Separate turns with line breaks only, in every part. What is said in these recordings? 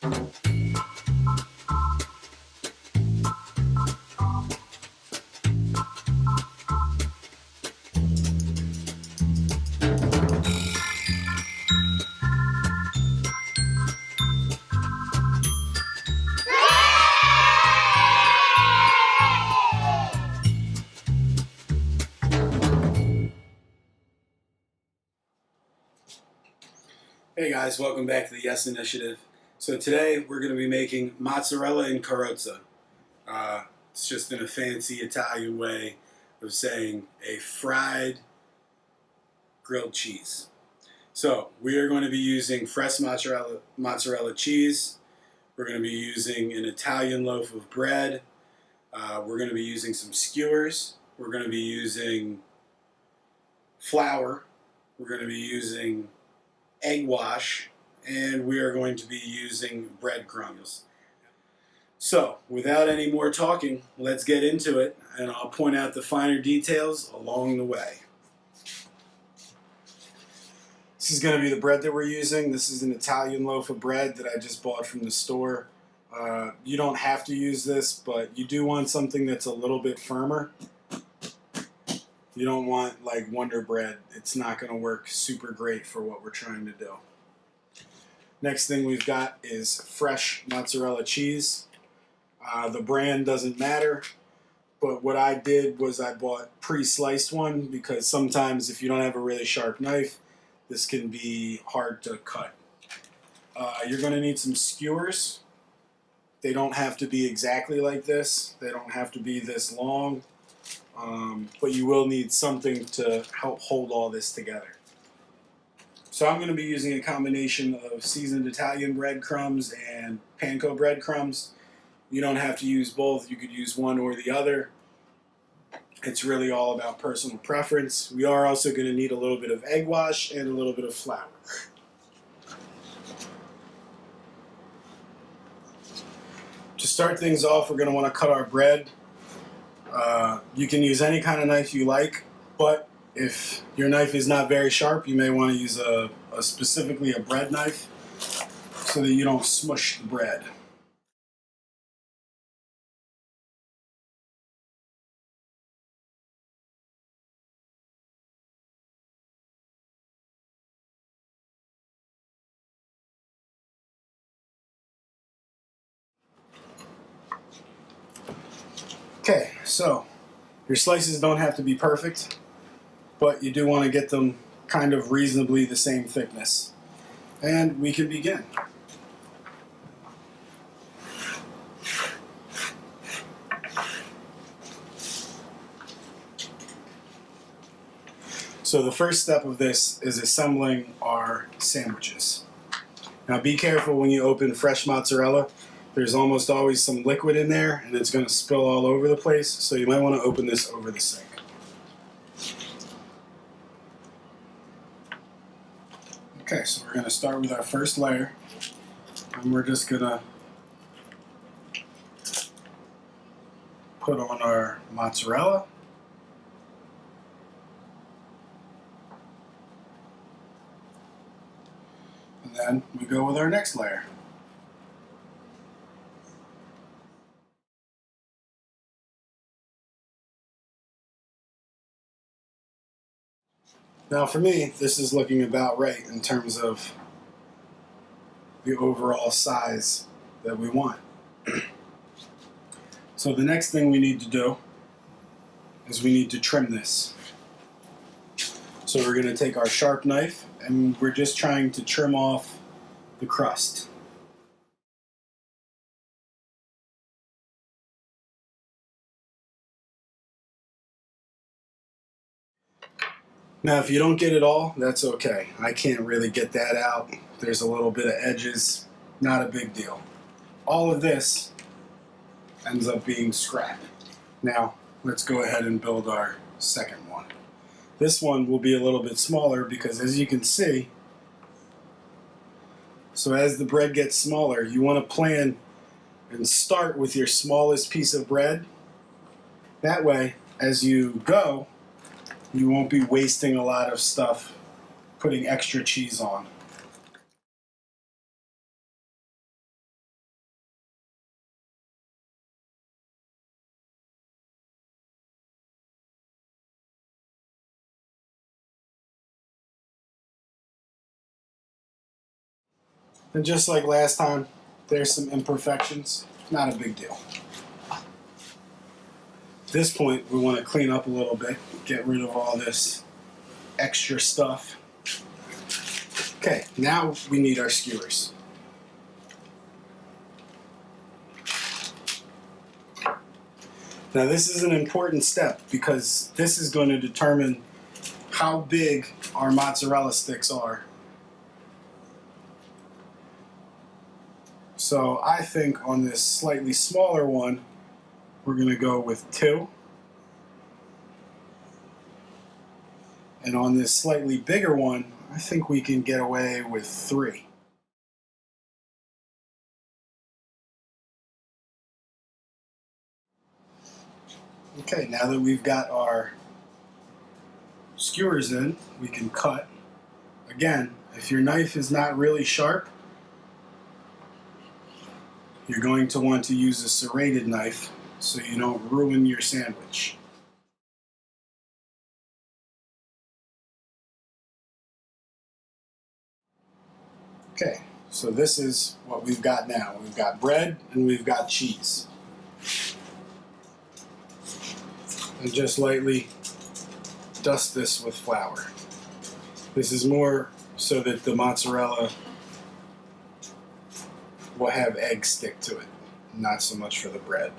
Hey guys, welcome back to the Yes Initiative. So today we're going to be making mozzarella and carozza. It's just in a fancy Italian way of saying a fried grilled cheese. So we are going to be using fresh mozzarella cheese. We're going to be using an Italian loaf of bread. We're going to be using some skewers. We're going to be using flour. We're going to be using egg wash, and we are going to be using breadcrumbs. So, without any more talking, let's get into it, and I'll point out the finer details along the way. This is going to be the bread that we're using. This is an Italian loaf of bread that I just bought from the store. You don't have to use this, but you do want something that's a little bit firmer. You don't want like Wonder Bread. It's not going to work super great for what we're trying to do. Next thing we've got is fresh mozzarella cheese. The brand doesn't matter, but what I did was I bought pre-sliced one because sometimes if you don't have a really sharp knife, this can be hard to cut. You're going to need some skewers. They don't have to be exactly like this. They don't have to be this long. But you will need something to help hold all this together. So I'm going to be using a combination of seasoned Italian breadcrumbs and panko breadcrumbs. You don't have to use both. You could use one or the other. It's really all about personal preference. We are also going to need a little bit of egg wash and a little bit of flour. To start things off, we're going to want to cut our bread. You can use any kind of knife you like, but if your knife is not very sharp, you may want to use specifically a bread knife so that you don't smush the bread. Okay, so your slices don't have to be perfect, but you do want to get them kind of reasonably the same thickness. And we can begin. So the first step of this is assembling our sandwiches. Now be careful when you open fresh mozzarella. There's almost always some liquid in there and it's going to spill all over the place, so you might want to open this over the sink. Okay, so we're going to start with our first layer, and we're just going to put on our mozzarella. And then we go with our next layer. Now for me, this is looking about right in terms of the overall size that we want. So the next thing we need to do is we need to trim this. So we're going to take our sharp knife and we're just trying to trim off the crust. Now if you don't get it all, that's okay. I can't really get that out. There's a little bit of edges, not a big deal. All of this ends up being scrap. Now let's go ahead and build our second one. This one will be a little bit smaller because, as you can see, so as the bread gets smaller, you want to plan and start with your smallest piece of bread. That way, as you go, you won't be wasting a lot of stuff putting extra cheese on. And just like last time, there's some imperfections. Not a big deal. At this point, we want to clean up a little bit, get rid of all this extra stuff. Okay, now we need our skewers. Now this is an important step because this is going to determine how big our mozzarella sticks are. So I think on this slightly smaller one, we're going to go with 2. And on this slightly bigger one, I think we can get away with 3. Okay, now that we've got our skewers in, we can cut. Again, if your knife is not really sharp, you're going to want to use a serrated knife so you don't ruin your sandwich. Okay, so this is what we've got now. We've got bread and we've got cheese. And just lightly dust this with flour. This is more so that the mozzarella will have eggs stick to it, not so much for the bread.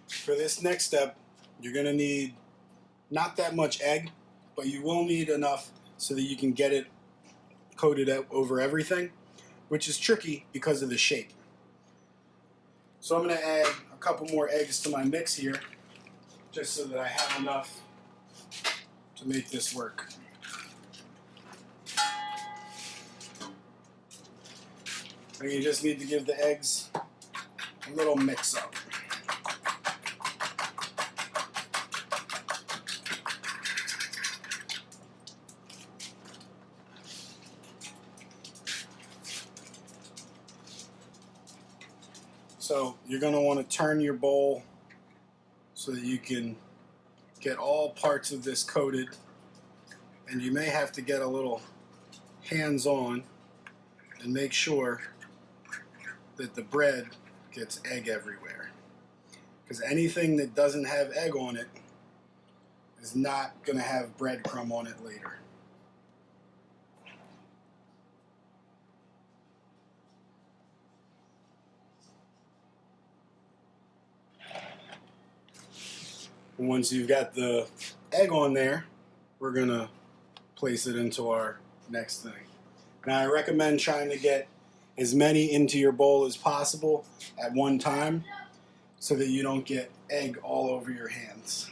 For this next step, you're going to need not that much egg, but you will need enough so that you can get it coated over everything, which is tricky because of the shape. So I'm going to add a couple more eggs to my mix here, just so that I have enough to make this work. And you just need to give the eggs a little mix up. So you're going to want to turn your bowl so that you can get all parts of this coated, and you may have to get a little hands-on and make sure that the bread gets egg everywhere, because anything that doesn't have egg on it is not going to have breadcrumb on it later. And once you've got the egg on there, we're going to place it into our next thing. Now I recommend trying to get as many into your bowl as possible at one time so that you don't get egg all over your hands.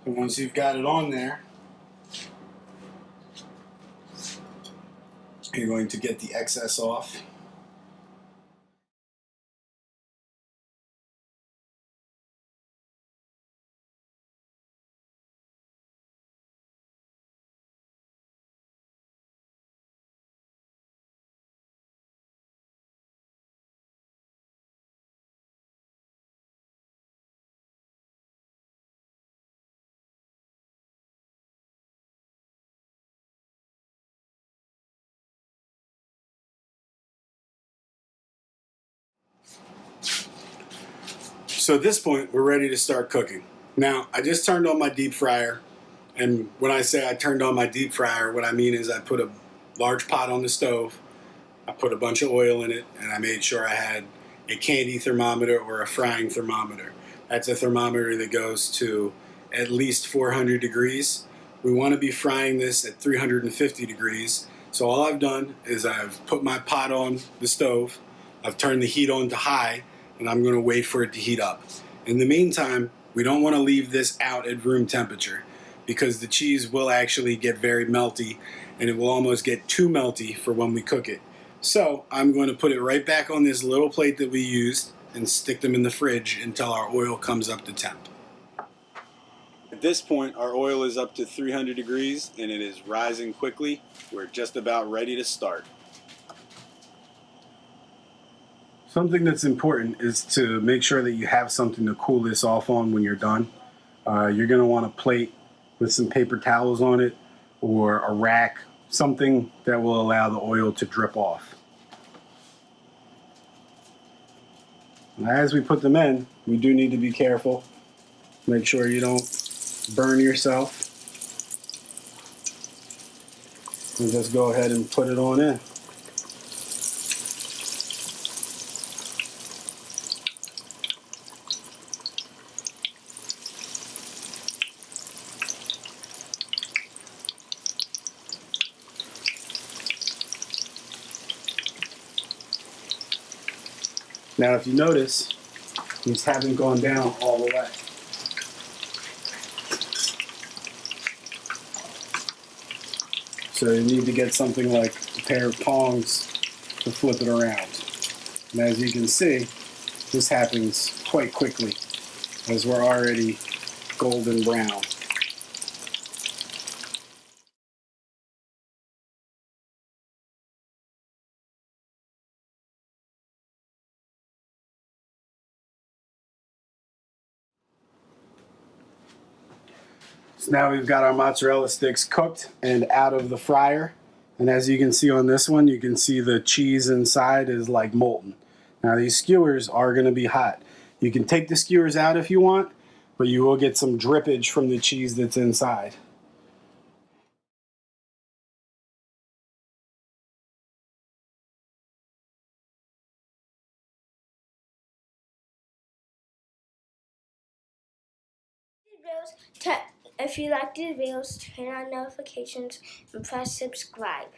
And once you've got it on there, you're going to get the excess off. So at this point, we're ready to start cooking. Now, I just turned on my deep fryer, And when I say I turned on my deep fryer, what I mean is I put a large pot on the stove, I put a bunch of oil in it, and I made sure I had a candy thermometer or a frying thermometer. That's a thermometer that goes to at least 400 degrees. We want to be frying this at 350 degrees. So all I've done is I've put my pot on the stove, I've turned the heat on to high, and I'm going to wait for it to heat up. In the meantime, we don't want to leave this out at room temperature because the cheese will actually get very melty and it will almost get too melty for when we cook it. So I'm going to put it right back on this little plate that we used and stick them in the fridge until our oil comes up to temp. At this point, our oil is up to 300 degrees and it is rising quickly. We're just about ready to start. Something that's important is to make sure that you have something to cool this off on when you're done. You're going to want a plate with some paper towels on it or a rack, something that will allow the oil to drip off. As we put them in, we do need to be careful. Make sure you don't burn yourself. And just go ahead and put it on in. Now if you notice, these haven't gone down all the way. So you need to get something like a pair of tongs to flip it around. And as you can see, this happens quite quickly as we're already golden brown. So now we've got our mozzarella sticks cooked and out of the fryer. And as you can see on this one, you can see the cheese inside is like molten. Now these skewers are going to be hot. You can take the skewers out if you want, but you will get some drippage from the cheese that's inside.
If you like these videos, turn on notifications and press subscribe.